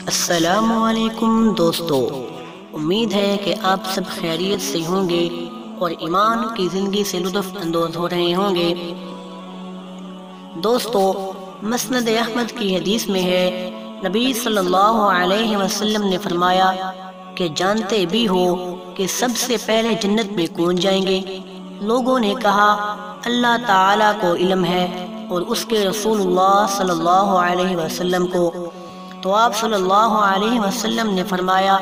السلام علیکم دوستو، امید ہے کہ آپ سب خیریت سے ہوں گے اور ایمان کی زندگی سے لطف اندوز ہو رہے ہوں گے۔ دوستو، مسند احمد کی حدیث میں ہے، نبی صلی اللہ علیہ وسلم نے فرمایا کہ جانتے بھی ہو کہ سب سے پہلے جنت میں کون جائیں گے؟ لوگوں نے کہا اللہ تعالیٰ کو علم ہے اور اس کے رسول اللہ صلی اللہ علیہ وسلم کو۔ تو آپ صلی اللہ علیہ وسلم نے فرمایا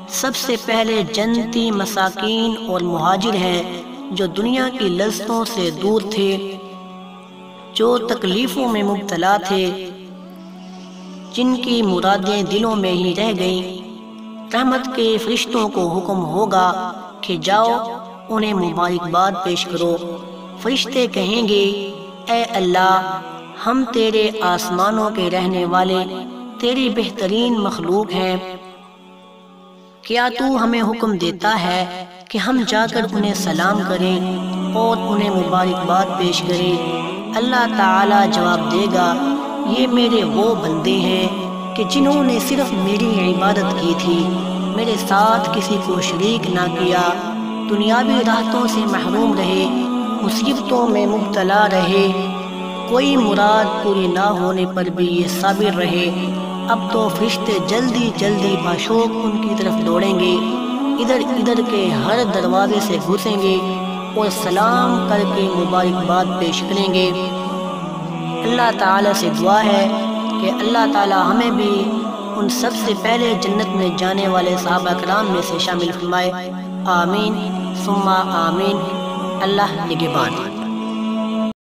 سب سے پہلے جنتی مساکین اور مہاجر ہیں جو دنیا کی لذتوں سے دور تھے، جو تکلیفوں میں مبتلا تھے، جن کی مرادیں دلوں میں ہی رہ گئیں۔ رحمت کے فرشتوں کو حکم ہوگا کہ جاؤ انہیں مبارکباد پیش کرو۔ فرشتے کہیں گے اے اللہ، ہم تیرے آسمانوں کے رہنے والے تیری بہترین مخلوق ہیں، کیا تو ہمیں حکم دیتا ہے کہ ہم جا کر انہیں سلام کریں اور انہیں مبارکباد پیش کریں؟ اللہ تعالیٰ جواب دے گا یہ میرے وہ بندے ہیں کہ جنہوں نے صرف میری عبادت کی تھی، میرے ساتھ کسی کو شریک نہ کیا، دنیاوی راحتوں سے محروم رہے، مصیبتوں میں مبتلا رہے، کوئی مراد پوری نہ ہونے پر بھی یہ صابر رہے۔ اب تو فرشتے جلدی جلدی باشوق ان کی طرف دوڑیں گے، ادھر کے ہر دروازے سے گھسیں گے اور سلام کر کے مبارکباد پیش کریں گے۔ اللہ تعالیٰ سے دعا ہے کہ اللہ تعالیٰ ہمیں بھی ان سب سے پہلے جنت میں جانے والے صحابہ کرام میں سے شامل فرمائے۔ آمین ثم آمین۔ اللہ نگہبان۔